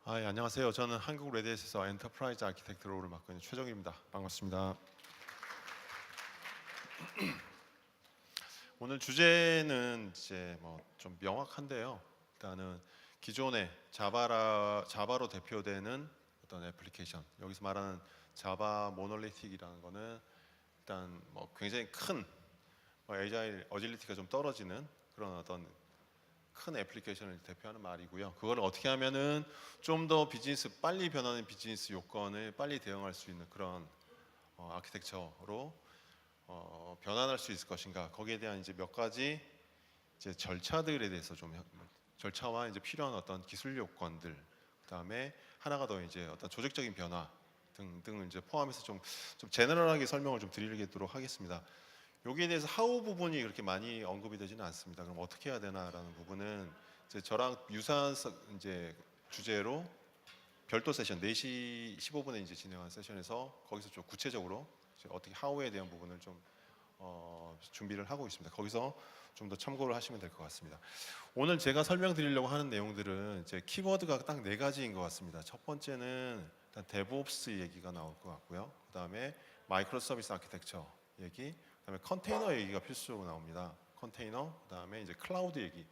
예, 안녕하세요. 저는 한국 레드햇에서 엔터프라이즈 아키텍트 롤을 맡고 있는 최정입니다. 반갑습니다. 오늘 주제는 이제 좀 명확한데요. 일단은 기존의 자바로 대표되는 어떤 애플리케이션, 여기서 말하는 자바 모놀리틱이라는 거는 일단 굉장히 큰 에자일 어질리티가 좀 떨어지는 그런 어떤 큰 애플리케이션을 대표하는 말이고요. 그걸 어떻게 하면은 좀 더 빨리 변하는 비즈니스 요건을 빨리 대응할 수 있는 그런 아키텍처로 변환할 수 있을 것인가. 거기에 대한 이제 몇 가지 이제 절차들에 대해서 절차와 이제 필요한 어떤 기술 요건들, 그다음에 하나가 더 이제 어떤 조직적인 변화 등을 이제 포함해서 좀 제너럴하게 설명을 좀 드리도록 하겠습니다. 여기에 대해서 하우 부분이 그렇게 많이 언급이 되지는 않습니다. 그럼 어떻게 해야 되나라는 부분은 이제 저랑 유사한 이제 주제로 별도 세션 4시 15분에 이제 진행한 세션에서 거기서 좀 구체적으로 어떻게 하우에 대한 부분을 좀 준비를 하고 있습니다. 거기서 좀 더 참고를 하시면 될 것 같습니다. 오늘 제가 설명드리려고 하는 내용들은 이제 키워드가 딱 4가지인 것 같습니다. 첫 번째는 일단 데브옵스 얘기가 나올 것 같고요. 그다음에 마이크로 서비스 아키텍처 얘기, 그다음에 컨테이너 얘기가 필수로 나옵니다. 컨테이너, 그다음에 이제 클라우드 얘기.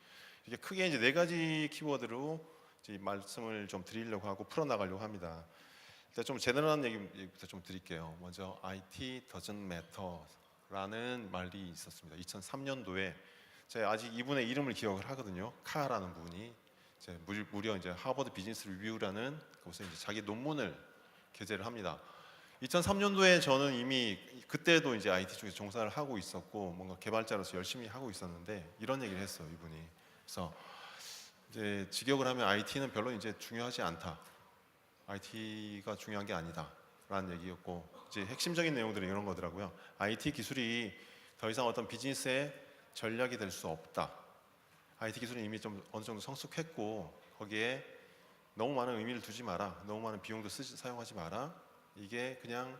이게 크게 이제 4가지 키워드로 이제 말씀을 좀 드리려고 하고 풀어 나가려고 합니다. 일단 좀 제너럴한 얘기부터 좀 드릴게요. 먼저 IT doesn't matter라는 말이 있었습니다. 2003년도에 제가 아직 이분의 이름을 기억을 하거든요. 카라는 분이 이제 무려 이제 하버드 비즈니스 리뷰라는 곳에 이제 자기 논문을 게재를 합니다. 2003년도에 저는 이미 그때도 이제 IT 쪽에서 종사를 하고 있었고 뭔가 개발자로서 열심히 하고 있었는데 이런 얘기를 했어요, 이분이. 그래서 이제 직역을 하면 IT는 별로 이제 중요하지 않다. IT가 중요한 게 아니다라는 얘기였고, 이제 핵심적인 내용들은 이런 거더라고요. IT 기술이 더 이상 어떤 비즈니스의 전략이 될 수 없다. IT 기술은 이미 좀 어느 정도 성숙했고 거기에 너무 많은 의미를 두지 마라. 너무 많은 비용도 사용하지 마라. 이게 그냥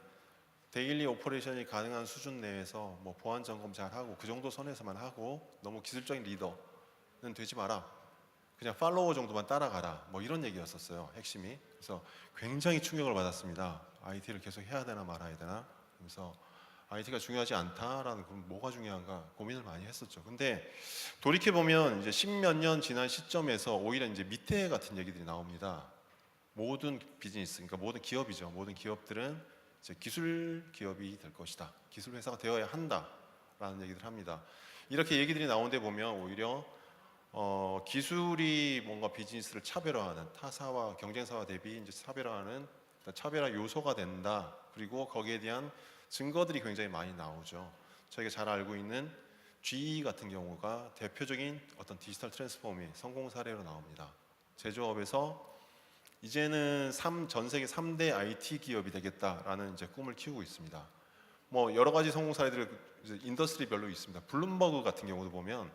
데일리 오퍼레이션이 가능한 수준 내에서 보안 점검 잘 하고 그 정도 선에서만 하고 너무 기술적인 리더는 되지 마라. 그냥 팔로워 정도만 따라가라. 이런 얘기였었어요, 핵심이. 그래서 굉장히 충격을 받았습니다. IT를 계속 해야 되나 말아야 되나. 그래서 IT가 중요하지 않다라는, 그럼 뭐가 중요한가 고민을 많이 했었죠. 근데 돌이켜 보면 이제 10몇 년 지난 시점에서 오히려 이제 밑에 같은 얘기들이 나옵니다. 모든 비즈니스, 그러니까 모든 기업이죠. 모든 기업들은 이제 기술 기업이 될 것이다. 기술 회사가 되어야 한다라는 얘기를 합니다. 이렇게 얘기들이 나오는데 보면 오히려 기술이 뭔가 비즈니스를 차별화하는, 타사와 경쟁사와 대비 이제 차별화하는 차별화 요소가 된다. 그리고 거기에 대한 증거들이 굉장히 많이 나오죠. 저희가 잘 알고 있는 GE 같은 경우가 대표적인 어떤 디지털 트랜스포머의 성공 사례로 나옵니다. 제조업에서 이제는 전 세계 3대 IT 기업이 되겠다라는 이제 꿈을 키우고 있습니다. 여러 가지 성공 사례들 인더스트리별로 있습니다. 블룸버그 같은 경우도 보면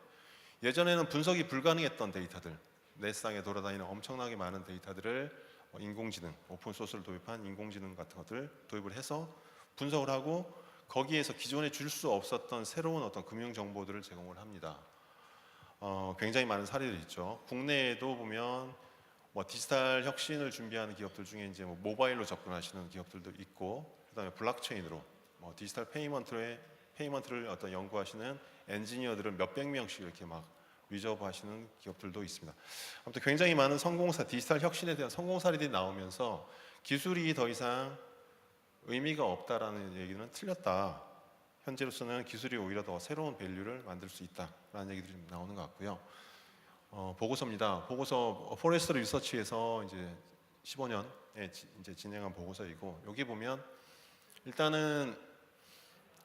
예전에는 분석이 불가능했던 데이터들, 넷상에 돌아다니는 엄청나게 많은 데이터들을 인공지능, 오픈 소스를 도입한 인공지능 같은 것들을 도입을 해서 분석을 하고 거기에서 기존에 줄 수 없었던 새로운 어떤 금융 정보들을 제공을 합니다. 굉장히 많은 사례들이 있죠. 국내에도 보면 디지털 혁신을 준비하는 기업들 중에 이제 모바일로 접근하시는 기업들도 있고, 그다음에 블록체인으로 디지털 페이먼트를 어떤 연구하시는 엔지니어들은 몇백 명씩 이렇게 막 리저브하시는 기업들도 있습니다. 아무튼 굉장히 많은 디지털 혁신에 대한 성공 사례들이 나오면서 기술이 더 이상 의미가 없다라는 얘기는 틀렸다. 현재로서는 기술이 오히려 더 새로운 밸류를 만들 수 있다라는 얘기들이 나오는 것 같고요. 보고서입니다. 보고서 포레스터 리서치에서 이제 15년에 이제 진행한 보고서이고, 여기 보면 일단은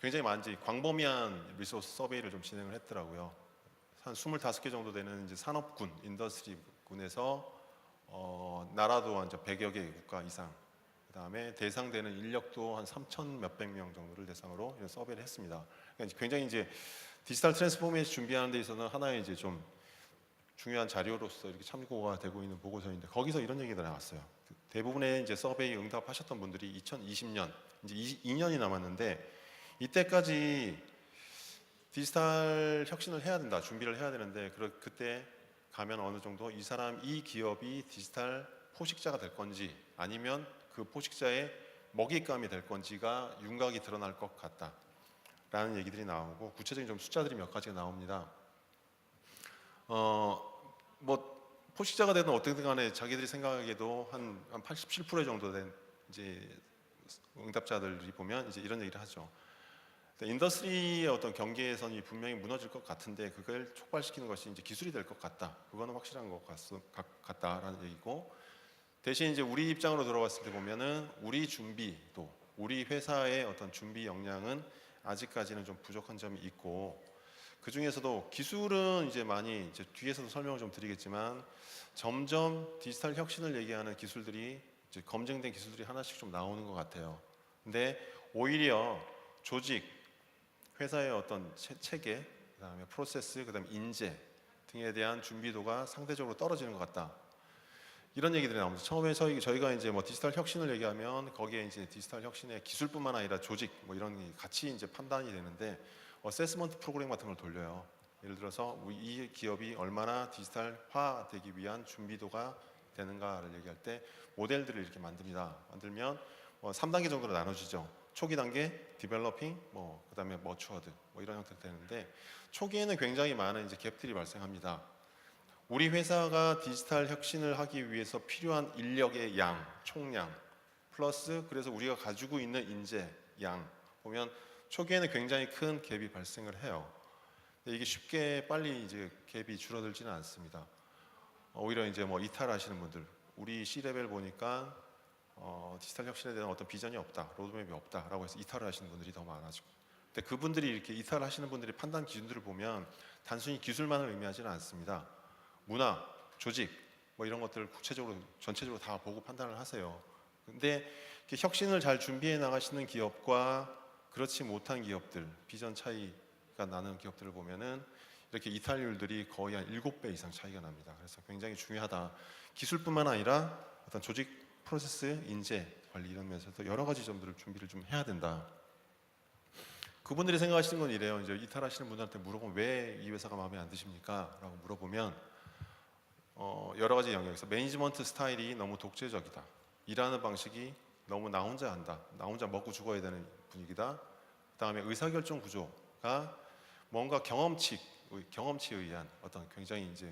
굉장히 광범위한 리소스 서베이를 좀 진행을 했더라고요. 한 25개 정도 되는 이제 산업군, 인더스트리군에서 나라도 한 100여 개 국가 이상, 그다음에 대상되는 인력도 한 3천 몇백 명 정도를 대상으로 서베이를 했습니다. 그러니까 굉장히 이제 디지털 트랜스포메이션 준비하는 데 있어서는 하나의 이제 좀 중요한 자료로서 이렇게 참고가 되고 있는 보고서인데, 거기서 이런 얘기가 나왔어요. 대부분의 이제 서베이 응답하셨던 분들이 2020년, 이제 2년이 남았는데 이때까지 디지털 혁신을 해야 된다, 준비를 해야 되는데 그때 가면 어느 정도 이 기업이 디지털 포식자가 될 건지 아니면 그 포식자의 먹잇감이 될 건지가 윤곽이 드러날 것 같다라는 얘기들이 나오고 구체적인 좀 숫자들이 몇 가지가 나옵니다. 뭐 포식자가 되든 어떻게든 간에 자기들이 생각하기에도 한 87% 정도 된 이제 응답자들이 보면 이제 이런 얘기를 하죠. 인더스트리의 어떤 경계선이 분명히 무너질 것 같은데 그걸 촉발시키는 것이 이제 기술이 될 것 같다. 그거는 확실한 것 같다라는 얘기고, 대신 이제 우리 입장으로 들어봤을 때 보면은 우리 준비도 우리 회사의 어떤 준비 역량은 아직까지는 좀 부족한 점이 있고, 그 중에서도 기술은 이제 많이 이제 뒤에서도 설명을 좀 드리겠지만 점점 디지털 혁신을 얘기하는 기술들이 이제 검증된 기술들이 하나씩 좀 나오는 것 같아요. 근데 오히려 조직, 회사의 어떤 체계, 그다음에 프로세스, 그다음에 인재 등에 대한 준비도가 상대적으로 떨어지는 것 같다. 이런 얘기들이 나옵니다. 처음에 저희가 이제 뭐 디지털 혁신을 얘기하면 거기에 이제 디지털 혁신의 기술뿐만 아니라 조직 뭐 이런 게 같이 이제 판단이 되는데 어세스먼트 프로그램 같은 걸 돌려요. 예를 들어서 이 기업이 얼마나 디지털화되기 위한 준비도가 되는가를 얘기할 때 모델들을 이렇게 만듭니다. 만들면 3단계 정도로 나눠지죠. 초기 단계, 디벨로핑, 그다음에 머추어드 이런 형태로 되는데, 초기에는 굉장히 많은 이제 갭들이 발생합니다. 우리 회사가 디지털 혁신을 하기 위해서 필요한 인력의 양, 총량 플러스 그래서 우리가 가지고 있는 인재 양 보면 초기에는 굉장히 큰 갭이 발생을 해요. 근데 이게 쉽게 빨리 이제 갭이 줄어들지는 않습니다. 오히려 이제 이탈하시는 분들, 우리 C-레벨 보니까 디지털 혁신에 대한 어떤 비전이 없다, 로드맵이 없다라고 해서 이탈을 하시는 분들이 더 많아지고, 근데 그분들이 이렇게 이탈하시는 분들이 판단 기준들을 보면 단순히 기술만을 의미하지는 않습니다. 문화, 조직 이런 것들을 구체적으로 전체적으로 다 보고 판단을 하세요. 근데 혁신을 잘 준비해 나가시는 기업과 그렇지 못한 기업들, 비전 차이가 나는 기업들을 보면은 이렇게 이탈률들이 거의 한 7배 이상 차이가 납니다. 그래서 굉장히 중요하다. 기술뿐만 아니라 어떤 조직, 프로세스, 인재 관리 이런 면에서도 여러 가지 점들을 준비를 좀 해야 된다. 그분들이 생각하시는 건 이래요. 이제 이탈하시는 분들한테 물어보면 왜 이 회사가 마음에 안 드십니까? 라고 물어보면 여러 가지 영역에서 매니지먼트 스타일이 너무 독재적이다. 일하는 방식이 너무 나 혼자 한다. 나 혼자 먹고 죽어야 되는 분위기다. 그다음에 의사결정 구조가 뭔가 경험치에 의한 어떤 굉장히 이제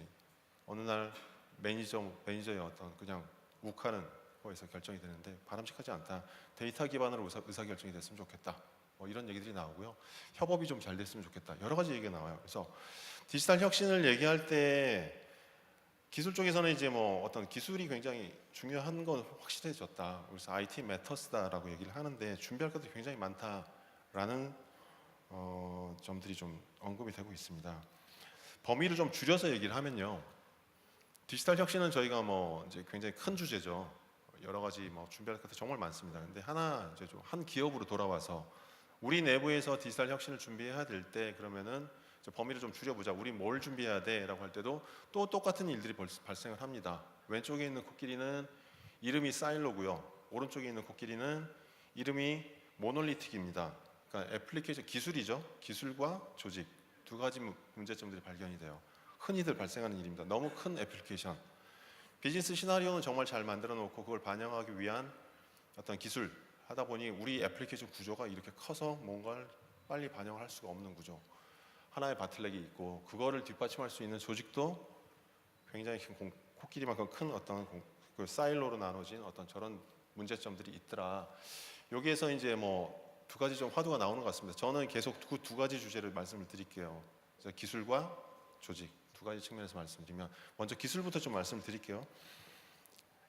어느 날 매니저의 어떤 그냥 욱하는 거에서 결정이 되는데 바람직하지 않다. 데이터 기반으로 의사결정이 됐으면 좋겠다. 이런 얘기들이 나오고요. 협업이 좀 잘 됐으면 좋겠다. 여러 가지 얘기가 나와요. 그래서 디지털 혁신을 얘기할 때 기술 쪽에서는 이제 어떤 기술이 굉장히 중요한 건 확실해졌다. 그래서 IT 매터스다라고 얘기를 하는데 준비할 것도 굉장히 많다라는 점들이 좀 언급이 되고 있습니다. 범위를 좀 줄여서 얘기를 하면요. 디지털 혁신은 저희가 이제 굉장히 큰 주제죠. 여러 가지 준비할 것도 정말 많습니다. 근데 이제 좀 한 기업으로 돌아와서 우리 내부에서 디지털 혁신을 준비해야 될 때 그러면은 범위를 좀 줄여보자. 우리 뭘 준비해야 돼? 라고 할 때도 또 똑같은 일들이 발생을 합니다. 왼쪽에 있는 코끼리는 이름이 사일로고요. 오른쪽에 있는 코끼리는 이름이 모놀리틱입니다. 그러니까 애플리케이션 기술이죠. 기술과 조직 두 가지 문제점들이 발견이 돼요. 흔히들 발생하는 일입니다. 너무 큰 애플리케이션. 비즈니스 시나리오는 정말 잘 만들어 놓고 그걸 반영하기 위한 어떤 기술 하다 보니 우리 애플리케이션 구조가 이렇게 커서 뭔가를 빨리 반영을 할 수가 없는 구조. 하나의 바틀렉이 있고 그거를 뒷받침할 수 있는 조직도 굉장히 코끼리만큼 큰 어떤 그 사일로로 나눠진 어떤 저런 문제점들이 있더라. 여기에서 이제 두 가지 좀 화두가 나오는 것 같습니다. 저는 계속 그 두 가지 주제를 말씀을 드릴게요. 기술과 조직 두 가지 측면에서 말씀드리면 먼저 기술부터 좀 말씀드릴게요.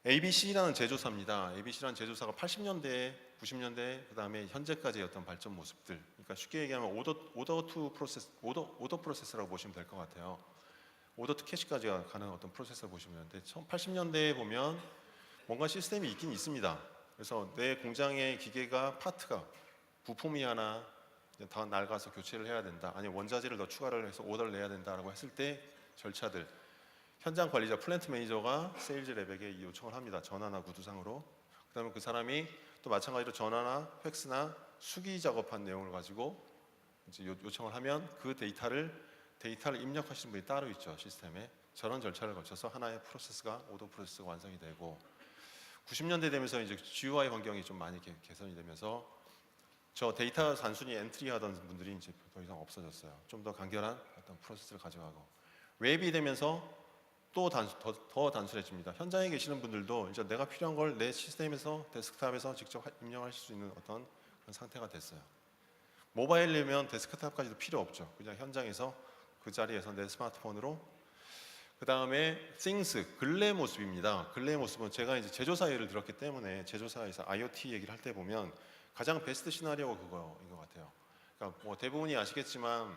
ABC라는 제조사입니다. ABC라는 제조사가 80년대, 90년대 그다음에 현재까지의 어떤 발전 모습들. 그러니까 쉽게 얘기하면 오더 프로세스라고 보시면 될 것 같아요. 오더 투 캐시까지 가는 어떤 프로세스를 보시면 되는데 80년대에 보면 뭔가 시스템이 있긴 있습니다. 그래서 내 공장의 기계가 파트가 부품이 하나 더 낡아서 교체를 해야 된다. 아니면 원자재를 더 추가를 해서 오더를 내야 된다라고 했을 때 절차들. 현장 관리자 플랜트 매니저가 세일즈 랩에게 요청을 합니다. 전화나 구두상으로. 그다음에 그 사람이 또 마찬가지로 전화나 팩스나 수기 작업한 내용을 가지고 이제 요청을 하면 그 데이터를 입력하시는 분이 따로 있죠. 시스템에. 저런 절차를 거쳐서 하나의 프로세스가 오더 프로세스가 완성이 되고, 90년대 되면서 이제 GUI 환경이 좀 많이 개선이 되면서 저 데이터 단순히 엔트리하던 분들이 이제 더 이상 없어졌어요. 좀 더 간결한 어떤 프로세스를 가져가고 웹이 되면서 또 더 단순해집니다. 현장에 계시는 분들도 이제 내가 필요한 걸 내 시스템에서 데스크탑에서 직접 입력하실 수 있는 어떤 그런 상태가 됐어요. 모바일이면 데스크탑까지도 필요 없죠. 그냥 현장에서 그 자리에서 내 스마트폰으로. 그 다음에 things 근래 모습입니다. 근래 모습은 제가 이제 제조사 예를 들었기 때문에 제조사에서 IoT 얘기를 할 때 보면 가장 베스트 시나리오가 그거인 것 같아요. 그러니까 뭐 대부분이 아시겠지만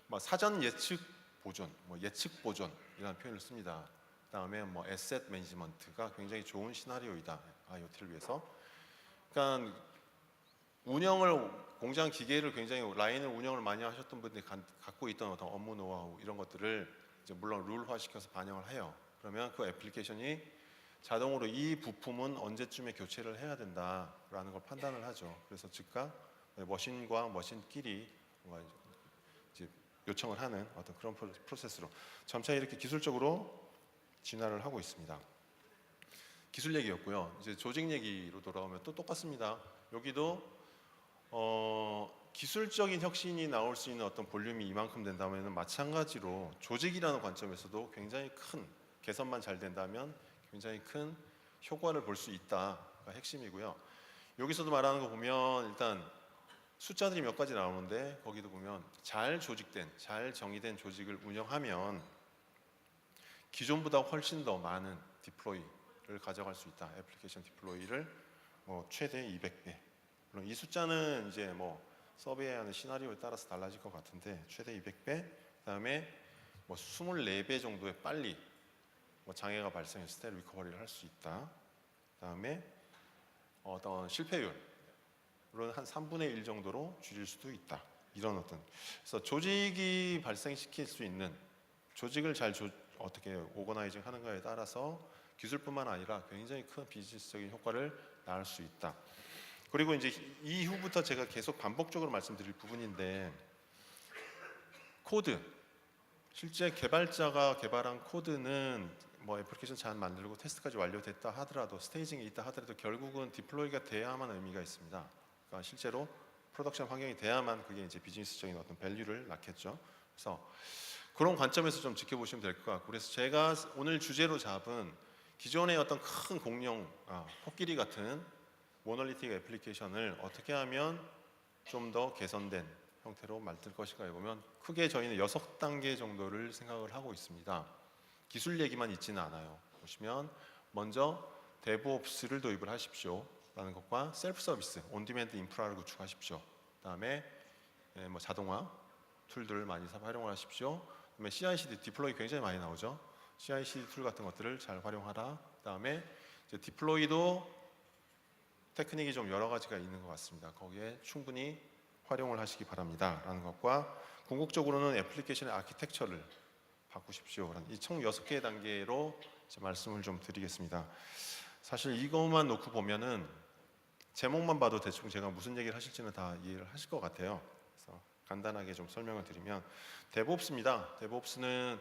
뭐 사전 예측 보존, 뭐 예측 보존이라는 표현을 씁니다. 그다음에 뭐 에셋 매니지먼트가 굉장히 좋은 시나리오이다. IoT를 위해서. 그러니까 공장 기계를 굉장히 라인을 운영을 많이 하셨던 분들이 갖고 있던 어떤 업무 노하우 이런 것들을 이제 물론 룰화 시켜서 반영을 해요. 그러면 그 애플리케이션이 자동으로 이 부품은 언제쯤에 교체를 해야 된다라는 걸 판단을 하죠. 그래서 즉각 머신과 머신끼리 뭔가 이제 요청을 하는 어떤 그런 프로세스로 점차 이렇게 기술적으로 진화를 하고 있습니다. 기술 얘기였고요. 이제 조직 얘기로 돌아오면 또 똑같습니다. 여기도 기술적인 혁신이 나올 수 있는 어떤 볼륨이 이만큼 된다면 마찬가지로 조직이라는 관점에서도 굉장히 큰 개선만 잘 된다면 굉장히 큰 효과를 볼 수 있다가 핵심이고요. 여기서도 말하는 거 보면 일단 숫자들이 몇 가지 나오는데 거기도 보면 잘 조직된, 잘 정의된 조직을 운영하면 기존보다 훨씬 더 많은 디플로이를 가져갈 수 있다. 애플리케이션 디플로이를 뭐 최대 200배. 물론 이 숫자는 이제 뭐 서베이하는 시나리오에 따라서 달라질 것 같은데 최대 200배. 그다음에 뭐 24배 정도의 빨리 뭐 장애가 발생했을 때 리커버리를 할 수 있다. 그다음에 어떤 실패율 물론 한 3분의 1 정도로 줄일 수도 있다. 이런 어떤 그래서 조직이 발생시킬 수 있는 조직을 잘 어떻게 오거나이징 하는가에 따라서 기술뿐만 아니라 굉장히 큰 비즈니스적인 효과를 낳을 수 있다. 그리고 이제 이후부터 제가 계속 반복적으로 말씀드릴 부분인데 코드 실제 개발자가 개발한 코드는 뭐 애플리케이션 잘 만들고 테스트까지 완료됐다 하더라도 스테이징이 있다 하더라도 결국은 디플로이가 돼야만 의미가 있습니다. 그러니까 실제로 프로덕션 환경이 돼야만 그게 이제 비즈니스적인 어떤 밸류를 낳겠죠. 그래서 그런 관점에서 좀 지켜보시면 될 것 같고 그래서 제가 오늘 주제로 잡은 기존의 어떤 큰 공룡 코끼리 같은 모놀리틱 애플리케이션을 어떻게 하면 좀 더 개선된 형태로 만들 것인가에 보면 크게 저희는 6단계 정도를 생각을 하고 있습니다. 기술 얘기만 있지는 않아요. 보시면 먼저 데브옵스를 도입을 하십시오 라는 것과 셀프 서비스, 온디맨드 인프라를 구축하십시오. 그다음에 뭐 자동화 툴들을 많이 활용을 하십시오. 그다음에 CI/CD 디플로이 굉장히 많이 나오죠. CI/CD 툴 같은 것들을 잘 활용하라. 그다음에 이제 디플로이도 테크닉이 좀 여러 가지가 있는 것 같습니다. 거기에 충분히 활용을 하시기 바랍니다. 라는 것과 궁극적으로는 애플리케이션의 아키텍처를 바꾸십시오. 이 총 6개의 단계로 말씀을 좀 드리겠습니다. 사실 이것만 놓고 보면은 제목만 봐도 대충 제가 무슨 얘기를 하실지는 다 이해를 하실 것 같아요. 그래서 간단하게 좀 설명을 드리면 데브옵스입니다. 데브옵스는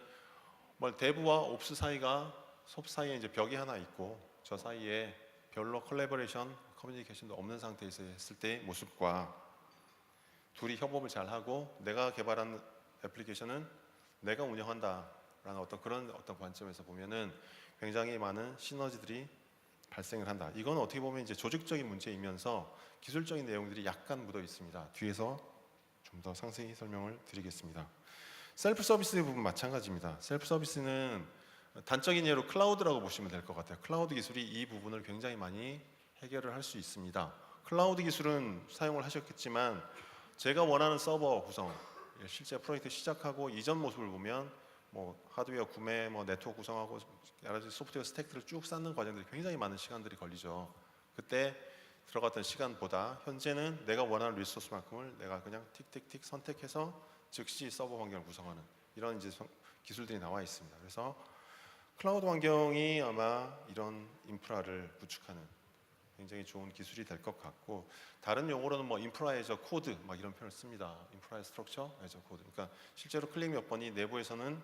뭐 데브와 옵스 사이가 섭 사이에 이제 벽이 하나 있고 저 사이에 별로 콜래버레이션, 커뮤니케이션도 없는 상태에서 했을 때의 모습과 둘이 협업을 잘 하고 내가 개발한 애플리케이션은 내가 운영한다라는 어떤 그런 어떤 관점에서 보면은 굉장히 많은 시너지들이 발생을 한다. 이건 어떻게 보면 이제 조직적인 문제이면서 기술적인 내용들이 약간 묻어 있습니다. 뒤에서 좀 더 상세히 설명을 드리겠습니다. 셀프 서비스 부분 마찬가지입니다. 셀프 서비스는 단적인 예로 클라우드라고 보시면 될 것 같아요. 클라우드 기술이 이 부분을 굉장히 많이 해결을 할 수 있습니다. 클라우드 기술은 사용을 하셨겠지만 제가 원하는 서버 구성, 실제 프로젝트 시작하고 이전 모습을 보면 뭐 하드웨어 구매, 뭐 네트워크 구성하고 여러 가지 소프트웨어 스택들을 쭉 쌓는 과정들이 굉장히 많은 시간들이 걸리죠. 그때 들어갔던 시간보다 현재는 내가 원하는 리소스만큼을 내가 그냥 틱틱틱 선택해서 즉시 서버 환경을 구성하는 이런 이제 기술들이 나와 있습니다. 그래서 클라우드 환경이 아마 이런 인프라를 구축하는 굉장히 좋은 기술이 될 것 같고 다른 용어로는 뭐 인프라 에저 코드 막 이런 표현을 씁니다. 인프라 스트럭처 에저 코드. 그러니까 실제로 클릭 몇 번이 내부에서는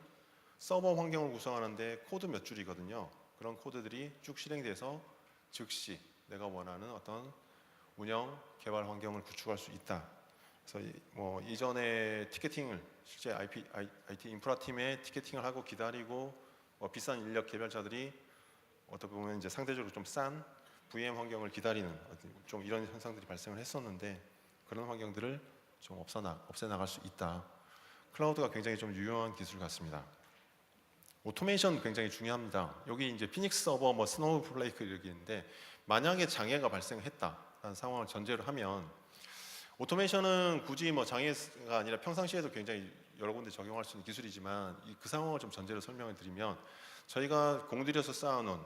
서버 환경을 구성하는데 코드 몇 줄이거든요. 그런 코드들이 쭉 실행돼서 즉시 내가 원하는 어떤 운영 개발 환경을 구축할 수 있다. 그래서 뭐 이전에 티켓팅을 실제 IT 인프라 팀의 티켓팅을 하고 기다리고 비싼 인력 개발자들이 어떻게 보면 이제 상대적으로 좀 싼 VM 환경을 기다리는 좀 이런 현상들이 발생을 했었는데 그런 환경들을 좀 없애 나갈 수 있다. 클라우드가 굉장히 좀 유용한 기술 같습니다. 오토메이션 굉장히 중요합니다. 여기 이제 피닉스 서버, 뭐 스노우플레이크 이렇게 있는데 만약에 장애가 발생했다라는 상황을 전제로 하면 오토메이션은 굳이 뭐 장애가 아니라 평상시에도 굉장히 여러 군데 적용할 수 있는 기술이지만 그 상황을 좀 전제로 설명을 드리면 저희가 공들여서 쌓아놓은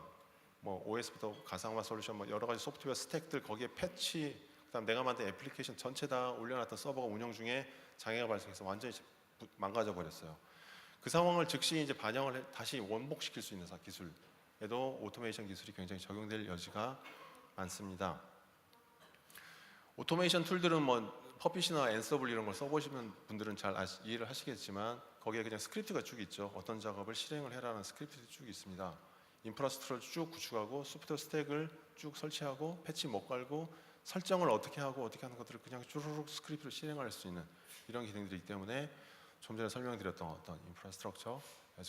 뭐 OS부터 가상화 솔루션 뭐 여러 가지 소프트웨어 스택들 거기에 패치 그다음 내가 만든 애플리케이션 전체 다 올려놨던 서버가 운영 중에 장애가 발생해서 완전히 망가져 버렸어요. 그 상황을 즉시 이제 반영을 다시 원복시킬 수 있는 기술에도 오토메이션 기술이 굉장히 적용될 여지가 많습니다. 오토메이션 툴들은 뭐 퍼핏이나 앤서블 이런 걸 써보시는 분들은 잘 이해를 하시겠지만 거기에 그냥 스크립트가 쭉 있죠. 어떤 작업을 실행을 해라는 스크립트가 쭉 있습니다. 인프라스트럭처를 쭉 구축하고 소프트웨어 스택을 쭉 설치하고 패치 못 깔고 설정을 어떻게 하고 어떻게 하는 것들을 그냥 쭈루룩 스크립트로 실행할 수 있는 이런 기능들이기 때문에 좀 전에 설명드렸던 어떤 인프라스트럭처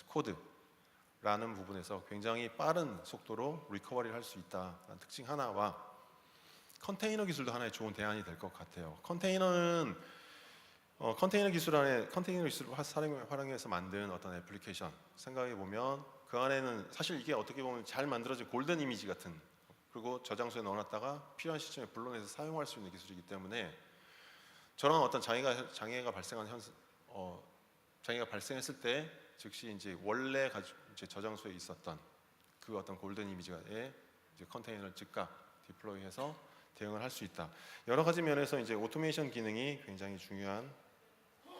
코드라는 부분에서 굉장히 빠른 속도로 리커버리를 할 수 있다는 특징 하나와 컨테이너 기술도 하나의 좋은 대안이 될 것 같아요. 컨테이너는 컨테이너 기술을 활용해서 만든 어떤 애플리케이션 생각해 보면 그 안에는 사실 이게 어떻게 보면 잘 만들어진 골든 이미지 같은 그리고 저장소에 넣어놨다가 필요한 시점에 불러내서 사용할 수 있는 기술이기 때문에 저런 어떤 장애가 발생했을 때 즉시 이제 원래 이제 저장소에 있었던 그 어떤 골든 이미지에 이제 컨테이너를 즉각 디플로이해서 대응을 할 수 있다. 여러 가지 면에서 이제 오토메이션 기능이 굉장히 중요한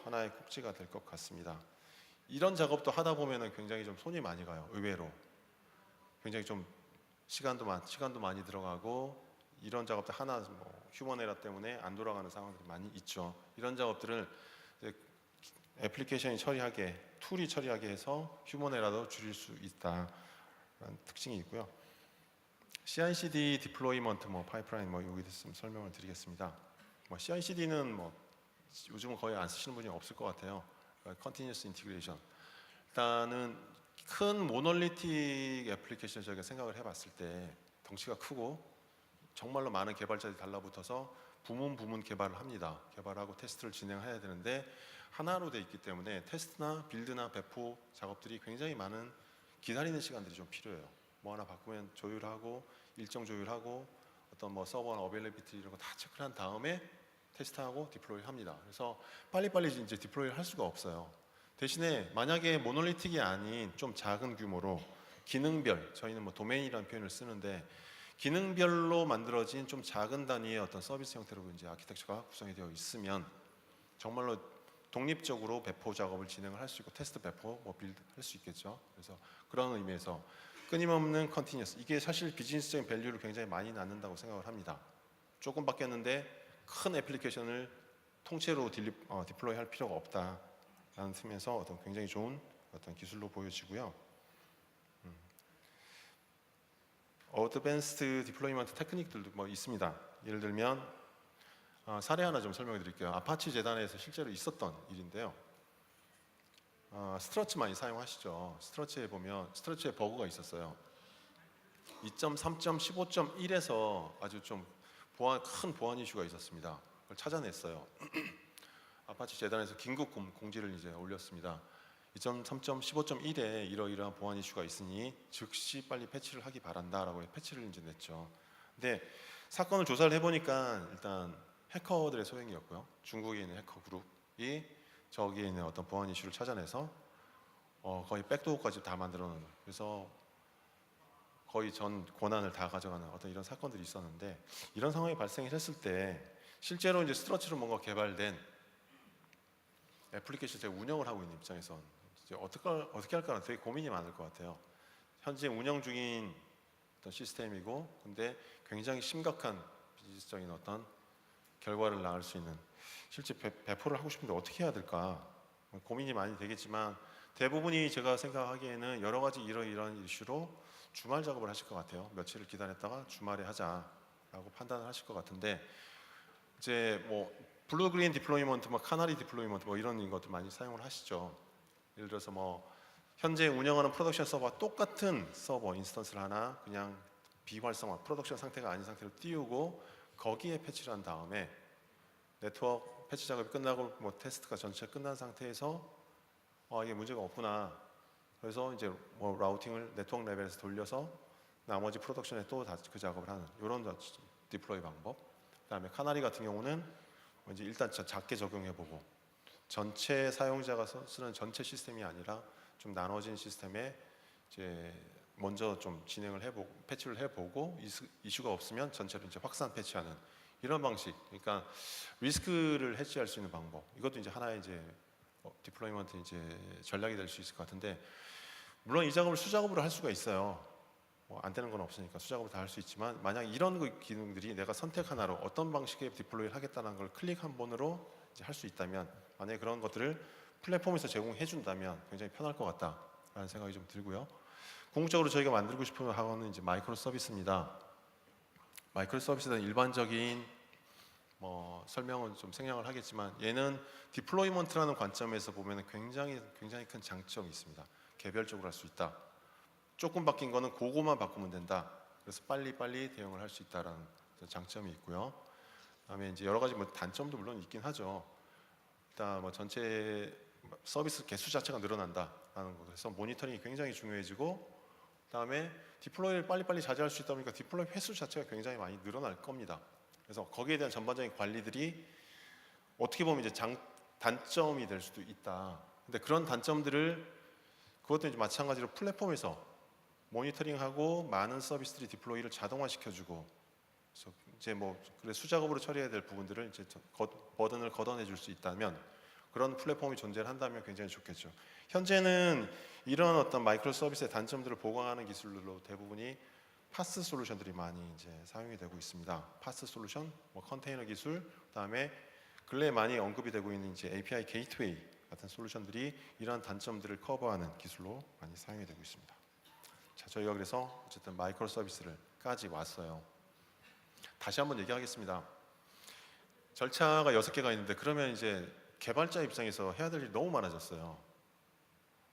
하나의 꼭지가 될 것 같습니다. 이런 작업도 하다 보면은 굉장히 좀 손이 많이 가요. 의외로 굉장히 좀 시간도 많이 들어가고 이런 작업들 하나 뭐 휴먼 에러 때문에 안 돌아가는 상황들이 많이 있죠. 이런 작업들을 이제 애플리케이션이 처리하게 툴이 처리하게 해서 휴먼 에러도 줄일 수 있다라는 특징이 있고요. CI/CD 디플로이먼트 뭐 파이프라인 뭐 여기 있으면 설명을 드리겠습니다. 뭐 CI/CD는 뭐 요즘은 거의 안 쓰시는 분이 없을 것 같아요. 컨티뉴어스 인티그레이션. 일단은 큰 모놀리틱 애플리케이션 저희가 생각을 해봤을 때 덩치가 크고 정말로 많은 개발자들이 달라붙어서 부문 개발을 합니다. 개발하고 테스트를 진행해야 되는데 하나로 돼 있기 때문에 테스트나 빌드나 배포 작업들이 굉장히 많은 기다리는 시간들이 좀 필요해요. 뭐 하나 바꾸면 조율하고 일정 조율하고 어떤 뭐 서버나 어베일러비티 이런 거 다 체크를 한 다음에 테스트하고 디플로이 합니다. 그래서 빨리빨리 이제 디플로이를 할 수가 없어요. 대신에 만약에 모놀리틱이 아닌 좀 작은 규모로 기능별, 저희는 뭐 도메인이라는 표현을 쓰는데 기능별로 만들어진 좀 작은 단위의 어떤 서비스 형태로 이제 아키텍처가 구성이 되어 있으면 정말로 독립적으로 배포 작업을 진행을 할 수 있고 테스트 배포, 뭐 빌드 할 수 있겠죠. 그래서 그런 의미에서 끊임없는 컨티뉴어스 이게 사실 비즈니스적인 밸류를 굉장히 많이 낳는다고 생각을 합니다. 조금 바뀌었는데 큰 애플리케이션을 통째로 디플로이 할 필요가 없다라는 틈에서 어떤 굉장히 좋은 어떤 기술로 보여지고요. 어드밴스드 디플로이먼트 테크닉들도 뭐 있습니다. 예를 들면 사례 하나 좀 설명해 드릴게요. 아파치 재단에서 실제로 있었던 일인데요. 스트러치 많이 사용하시죠. 스트러치에 보면 스트러치에 버그가 있었어요. 2.3.15.1에서 아주 좀 큰 보안 이슈가 있었습니다. 그걸 찾아냈어요. 아파치 재단에서 긴급 공지를 이제 올렸습니다. 2.3.15.1에 이러이러한 보안 이슈가 있으니 즉시 빨리 패치를 하기 바란다라고 패치를 이제 냈죠. 근데 사건을 조사를 해보니까 일단 해커들의 소행이었고요. 중국에 있는 해커 그룹이 저기에 있는 어떤 보안 이슈를 찾아내서 거의 백도어까지 다 만들어놓은 그래서 거의 전 권한을 다 가져가는 어떤 이런 사건들이 있었는데 이런 상황이 발생했을 때 실제로 이제 스트러치로 뭔가 개발된 애플리케이션 제가 운영을 하고 있는 입장에서 이제 어떻게 할까 되게 고민이 많을 것 같아요. 현재 운영 중인 어떤 시스템이고 근데 굉장히 심각한 비즈니스적인 어떤 결과를 낳을 수 있는 실제 배포를 하고 싶은데 어떻게 해야 될까 고민이 많이 되겠지만 대부분이 제가 생각하기에는 여러 가지 이런 이슈로 주말 작업을 하실 것 같아요. 며칠을 기다렸다가 주말에 하자라고 판단을 하실 것 같은데, 이제 뭐 블루 그린 디플로이먼트, 뭐 카나리 디플로이먼트 뭐 이런 것들 많이 사용을 하시죠. 예를 들어서 뭐 현재 운영하는 프로덕션 서버와 똑같은 서버 인스턴스를 하나 그냥 비활성화 프로덕션 상태가 아닌 상태로 띄우고 거기에 패치를 한 다음에 네트워크 패치 작업이 끝나고 뭐 테스트가 전체 끝난 상태에서 이게 문제가 없구나. 그래서 이제 뭐 라우팅을 네트워크 레벨에서 돌려서 나머지 프로덕션에 또 그 작업을 하는 이런 디플로이 방법. 그다음에 카나리 같은 경우는 이제 일단 작게 적용해보고 전체 사용자가 쓰는 전체 시스템이 아니라 좀 나눠진 시스템에 이제 먼저 좀 진행을 해보고 패치를 해보고 이슈가 없으면 전체로 이제 확산 패치하는 이런 방식. 그러니까 리스크를 해지할 수 있는 방법. 이것도 이제 하나의 이제 디플로이먼트 이제 전략이 될 수 있을 것 같은데, 물론 이 작업을 수작업으로 할 수가 있어요. 뭐 안 되는 건 없으니까 수작업으로 다 할 수 있지만, 만약 이런 기능들이 내가 선택 하나로 어떤 방식의 디플로이를 하겠다는 걸 클릭 한 번으로 이제 할 수 있다면, 만약에 그런 것들을 플랫폼에서 제공해 준다면 굉장히 편할 것 같다라는 생각이 좀 들고요. 궁극적으로 저희가 만들고 싶은 학원은 이제 마이크로 서비스입니다. 마이크로 서비스는 일반적인 뭐 설명은 좀 생략을 하겠지만, 얘는 디플로이먼트라는 관점에서 보면 굉장히 큰 장점이 있습니다. 개별적으로 할 수 있다. 조금 바뀐 거는 그거만 바꾸면 된다. 그래서 빨리 대응을 할 수 있다라는 장점이 있고요. 그다음에 이제 여러 가지 뭐 단점도 물론 있긴 하죠. 일단 뭐 전체 서비스 개수 자체가 늘어난다라는 것에서 모니터링이 굉장히 중요해지고, 그다음에 디플로이를 빨리 자제할 수 있다 보니까 디플로이 횟수 자체가 굉장히 많이 늘어날 겁니다. 그래서 거기에 대한 전반적인 관리들이 어떻게 보면 이제 단점이 될 수도 있다. 근데 그런 단점들을 그것도 이제 마찬가지로 플랫폼에서 모니터링하고 많은 서비스들이 디플로이를 자동화시켜주고, 그래서 이제 뭐 그래 수작업으로 처리해야 될 부분들을 이제 버든을 걷어내 줄 수 있다면, 그런 플랫폼이 존재를 한다면 굉장히 좋겠죠. 현재는 이런 어떤 마이크로 서비스의 단점들을 보강하는 기술로 대부분이 파스 솔루션들이 많이 이제 사용이 되고 있습니다. 파스 솔루션, 뭐 컨테이너 기술, 그다음에 근래에 많이 언급이 되고 있는 이제 API 게이트웨이 같은 솔루션들이 이러한 단점들을 커버하는 기술로 많이 사용이 되고 있습니다. 자, 저희가 그래서 어쨌든 마이크로 서비스를까지 왔어요. 다시 한번 얘기하겠습니다. 절차가 6개가 있는데, 그러면 이제 개발자 입장에서 해야 될 일이 너무 많아졌어요.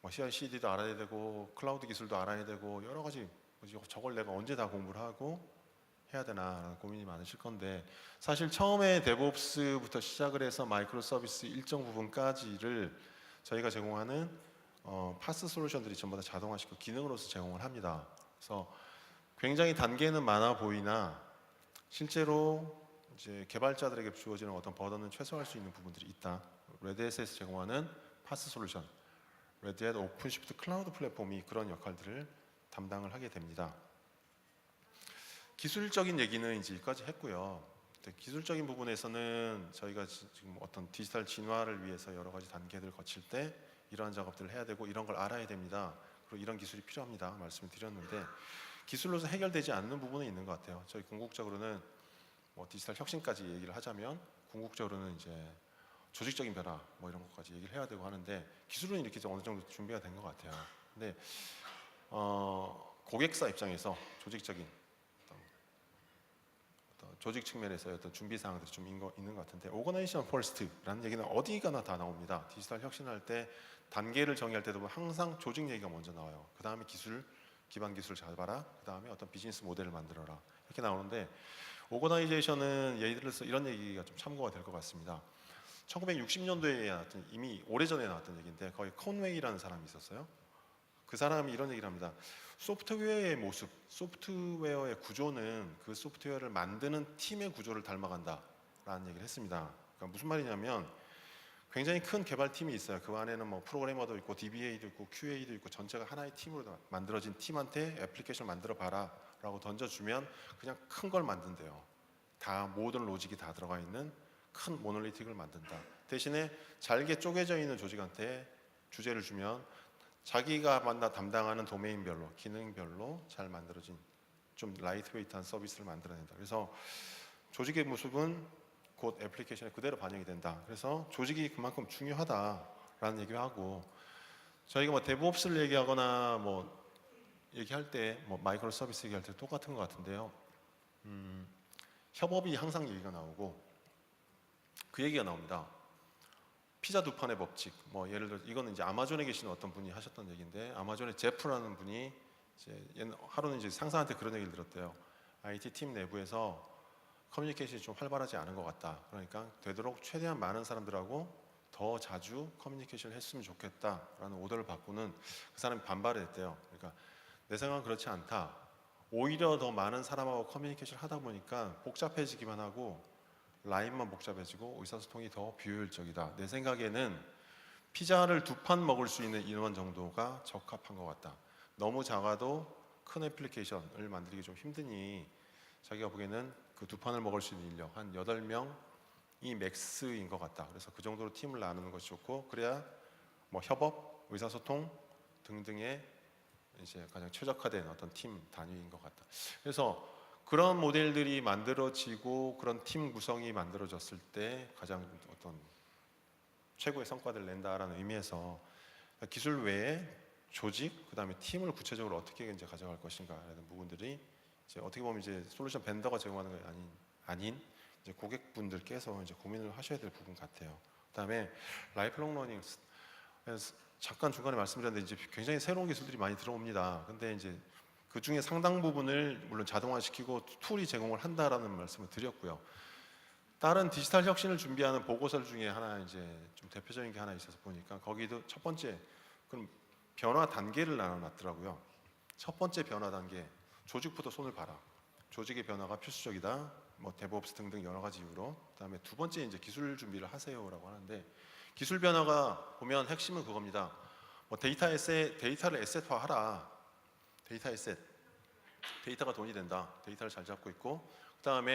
뭐 CI/CD도 알아야 되고 클라우드 기술도 알아야 되고 여러 가지, 저걸 내가 언제 다 공부를 하고 해야 되나 고민이 많으실 건데, 사실 처음에 데브옵스부터 시작을 해서 마이크로 서비스 일정 부분까지를 저희가 제공하는 파스 솔루션들이 전부 다 자동화시키고 기능으로서 제공을 합니다. 그래서 굉장히 단계는 많아 보이나 실제로 이제 개발자들에게 주어지는 어떤 버든은 최소화할 수 있는 부분들이 있다. 레드햇에서 제공하는 파스 솔루션, 레드햇 오픈시프트 클라우드 플랫폼이 그런 역할들을 담당을 하게 됩니다. 기술적인 얘기는 이제 여기까지 했고요. 기술적인 부분에서는 저희가 지금 어떤 디지털 진화를 위해서 여러 가지 단계들을 거칠 때 이러한 작업들을 해야 되고 이런 걸 알아야 됩니다. 그리고 이런 기술이 필요합니다. 말씀을 드렸는데, 기술로서 해결되지 않는 부분은 있는 것 같아요. 저희 궁극적으로는 뭐 디지털 혁신까지 얘기를 하자면, 궁극적으로는 이제 조직적인 변화 뭐 이런 것까지 얘기를 해야 되고 하는데, 기술은 이렇게 어느 정도 준비가 된 것 같아요. 근데 고객사 입장에서 조직적인 어떤 조직 측면에서의 어떤 준비 사항들이 좀 있는 것 같은데, 오거나이제이션 퍼스트라는 얘기는 어디 가나 다 나옵니다. 디지털 혁신할 때 단계를 정의할 때도 항상 조직 얘기가 먼저 나와요. 그 다음에 기반 기술 잡아라. 그 다음에 어떤 비즈니스 모델을 만들어라. 이렇게 나오는데, 오거나이제이션은 예를 들어서 이런 얘기가 좀 참고가 될 것 같습니다. 1960년도에 나왔던, 이미 오래전에 나왔던 얘기인데, 거기 컨웨이라는 사람이 있었어요. 그 사람이 이런 얘기를 합니다. 소프트웨어의 모습, 소프트웨어의 구조는 그 소프트웨어를 만드는 팀의 구조를 닮아간다라는 얘기를 했습니다. 그러니까 무슨 말이냐면, 굉장히 큰 개발팀이 있어요. 그 안에는 뭐 프로그래머도 있고 DBA도 있고 QA도 있고 전체가 하나의 팀으로 만들어진 팀한테 애플리케이션을 만들어 봐라 라고 던져주면 그냥 큰 걸 만든대요. 다 모든 로직이 다 들어가 있는 큰 모놀리틱을 만든다. 대신에 잘게 쪼개져 있는 조직한테 주제를 주면 자기가 담당하는 도메인별로, 기능별로 잘 만들어진 좀 라이트웨이트한 서비스를 만들어낸다. 그래서 조직의 모습은 곧 애플리케이션에 그대로 반영이 된다. 그래서 조직이 그만큼 중요하다라는 얘기를 하고, 저희가 뭐 데브옵스를 얘기하거나 뭐 얘기할 때 뭐 마이크로 서비스 얘기할 때 똑같은 것 같은데요. 협업이 항상 얘기가 나오고 그 얘기가 나옵니다. 피자 두 판의 법칙. 뭐 예를 들어 이거는 이제 아마존에 계시는 어떤 분이 하셨던 얘기인데 아마존의 제프라는 분이 이제 하루는 이제 상사한테 그런 얘기를 들었대요. IT 팀 내부에서 커뮤니케이션이 좀 활발하지 않은 것 같다. 그러니까 되도록 최대한 많은 사람들하고 더 자주 커뮤니케이션을 했으면 좋겠다라는 오더를 받고는 그 사람이 반발을 했대요. 그러니까 내 생각은 그렇지 않다. 오히려 더 많은 사람하고 커뮤니케이션을 하다 보니까 복잡해지기만 하고 라인만 복잡해지고 의사소통이 더 비효율적이다. 내 생각에는 피자를 두 판 먹을 수 있는 인원 정도가 적합한 것 같다. 너무 작아도 큰 애플리케이션을 만들기 좀 힘드니 자기가 보기에는 그 두 판을 먹을 수 있는 인력 한 8명이 맥스인 것 같다. 그래서 그 정도로 팀을 나누는 것이 좋고 그래야 뭐 협업, 의사소통 등등의 이제 가장 최적화된 어떤 팀 단위인 것 같다. 그래서 그런 모델들이 만들어지고 그런 팀 구성이 만들어졌을 때 가장 어떤 최고의 성과를 낸다라는 의미에서 기술 외에 조직, 그다음에 팀을 구체적으로 어떻게 이제 가져갈 것인가라는 부분들이 이제 어떻게 보면 이제 솔루션 벤더가 제공하는 게 아닌 이제 고객분들께서 이제 고민을 하셔야 될 부분 같아요. 그다음에 라이프롱 러닝 잠깐 중간에 말씀드렸는데 이제 굉장히 새로운 기술들이 많이 들어옵니다. 근데 이제 그 중에 상당 부분을 물론 자동화시키고 툴이 제공을 한다라는 말씀을 드렸고요. 다른 디지털 혁신을 준비하는 보고서 중에 하나 이제 좀 대표적인 게 하나 있어서 보니까 거기도 첫 번째 그럼 변화 단계를 나눠놨더라고요. 첫 번째 변화 단계 조직부터 손을 봐라. 조직의 변화가 필수적이다. 뭐 데브옵스 등등 여러 가지 이유로. 그다음에 두 번째 이제 기술 준비를 하세요라고 하는데 기술 변화가 보면 핵심은 그겁니다. 뭐 데이터를 에셋화하라. 데이터 에셋. 데이터가 돈이 된다. 데이터를 잘 잡고 있고 그다음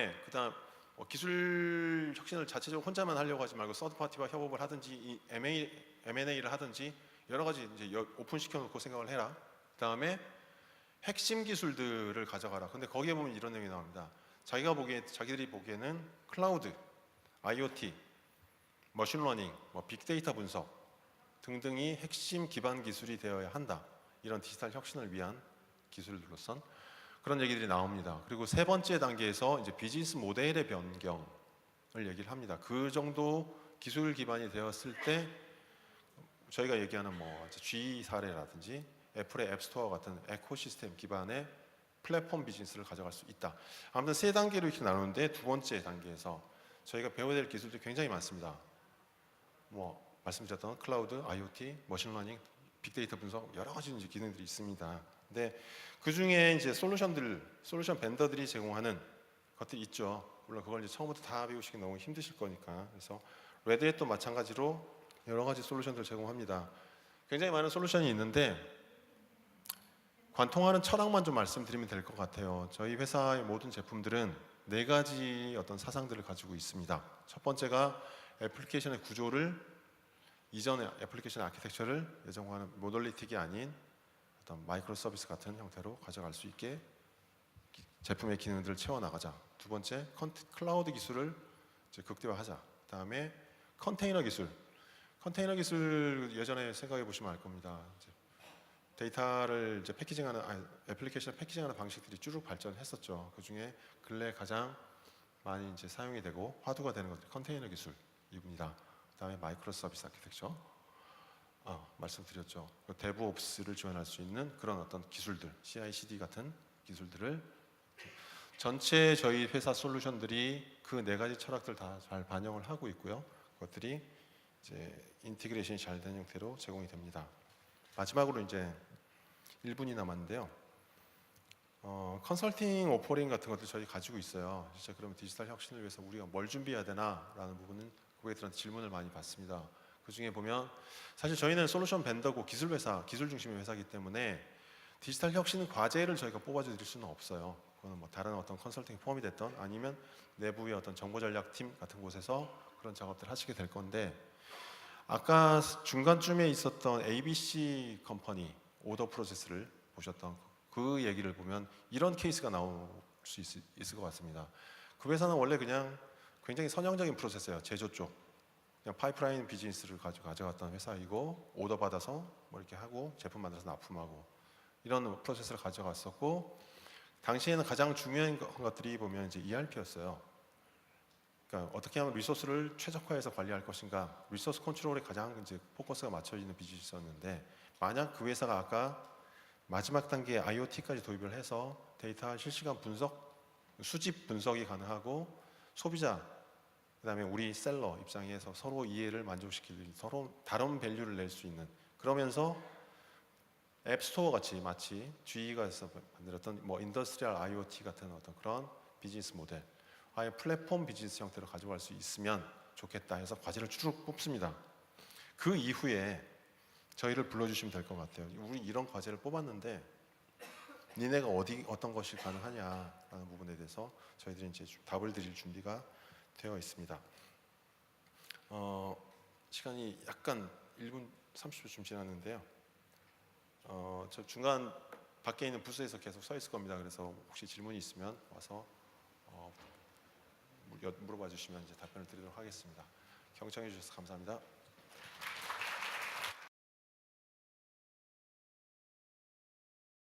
기술 혁신을 자체적으로 혼자만 하려고 하지 말고 서드 파티와 협업을 하든지 이 M&A를 하든지 여러 가지 이제 오픈시켜 놓고 생각을 해라. 그다음에 핵심 기술들을 가져가라. 근데 거기에 보면 이런 내용이 나옵니다. 자기들이 보기에는 클라우드, IoT, 머신러닝, 뭐 빅데이터 분석 등등이 핵심 기반 기술이 되어야 한다. 이런 디지털 혁신을 위한 기술들로선 그런 얘기들이 나옵니다. 그리고 세 번째 단계에서 이제 비즈니스 모델의 변경을 얘기를 합니다. 그 정도 기술 기반이 되었을 때 저희가 얘기하는 뭐 G 사례라든지 애플의 앱스토어 같은 에코시스템 기반의 플랫폼 비즈니스를 가져갈 수 있다. 아무튼 세 단계로 이렇게 나누는데 두 번째 단계에서 저희가 배워야 될 기술들이 굉장히 많습니다. 뭐 말씀드렸던 클라우드, IoT, 머신러닝, 빅데이터 분석 여러 가지 이제 기능들이 있습니다. 근데 그 중에 이제 솔루션 벤더들이 제공하는 것들이 있죠. 물론 그걸 이제 처음부터 다 배우시기 너무 힘드실 거니까. 그래서 레드햇도 마찬가지로 여러 가지 솔루션들 제공합니다. 굉장히 많은 솔루션이 있는데 관통하는 철학만 좀 말씀드리면 될 것 같아요. 저희 회사의 모든 제품들은 네 가지 어떤 사상들을 가지고 있습니다. 첫 번째가 애플리케이션의 구조를 이전의 애플리케이션 아키텍처를 예정하는 모놀리틱이 아닌 어떤 마이크로 서비스 같은 형태로 가져갈 수 있게 제품의 기능들을 채워나가자. 두 번째, 클라우드 기술을 이제 극대화하자. 다음에 컨테이너 기술 예전에 생각해 보시면 알 겁니다. 이제 데이터를 이제 애플리케이션을 패키징하는 방식들이 쭉 발전했었죠. 그 중에 근래 가장 많이 이제 사용이 되고 화두가 되는 것들이 컨테이너 기술입니다. 그다음에 마이크로 서비스 아키텍처 말씀드렸죠. 데브옵스를 지원할 수 있는 그런 어떤 기술들, CI/CD 같은 기술들을 전체 저희 회사 솔루션들이 그 네 가지 철학들 다 잘 반영을 하고 있고요. 그것들이 이제 인티그레이션이 잘 된 형태로 제공이 됩니다. 마지막으로 이제 1분이 남았는데요. 컨설팅 오퍼링 같은 것들 저희 가지고 있어요. 진짜 그러면 디지털 혁신을 위해서 우리가 뭘 준비해야 되나라는 부분은 고객들한테 질문을 많이 받습니다. 그 중에 보면 사실 저희는 솔루션 벤더고 기술 중심의 회사이기 때문에 디지털 혁신 과제를 저희가 뽑아드릴 수는 없어요. 그거는 뭐 다른 어떤 컨설팅이 포함이 됐던 아니면 내부의 어떤 정보 전략 팀 같은 곳에서 그런 작업들 하시게 될 건데 아까 중간쯤에 있었던 ABC 컴퍼니 오더 프로세스를 보셨던 그 얘기를 보면 이런 케이스가 나올 수 있을 것 같습니다. 그 회사는 원래 그냥 굉장히 선형적인 프로세스예요. 제조 쪽. 그냥 파이프라인 비즈니스를 가져갔던 회사이고 오더 받아서 뭐 이렇게 하고 제품 만들어서 납품하고 이런 프로세스를 가져갔었고 당시에는 가장 중요한 것들이 보면 이제 ERP였어요. 그러니까 어떻게 하면 리소스를 최적화해서 관리할 것인가, 리소스 컨트롤에 가장 이제 포커스가 맞춰지는 비즈니스였는데 만약 그 회사가 아까 마지막 단계에 IoT까지 도입을 해서 데이터 실시간 분석, 수집 분석이 가능하고 소비자, 그다음에 우리 셀러 입장에서 서로 이해를 만족시킬 서로 다른 밸류를 낼 수 있는 그러면서 앱스토어 같이 마치 GE가 해서 만들었던 뭐 인더스트리얼 IoT 같은 어떤 그런 비즈니스 모델, 아예 플랫폼 비즈니스 형태로 가져갈 수 있으면 좋겠다 해서 과제를 쭉 뽑습니다. 그 이후에 저희를 불러주시면 될 것 같아요. 우리 이런 과제를 뽑았는데 니네가 어떤 것이 가능하냐라는 부분에 대해서 저희들이 이제 답을 드릴 준비가 되어 있습니다. 시간이 약간 1분 30초 좀 지났는데요. 저 중간 밖에 있는 부스에서 계속 서 있을 겁니다. 그래서 혹시 질문이 있으면 와서 물어봐 주시면 이제 답변을 드리도록 하겠습니다. 경청해 주셔서 감사합니다.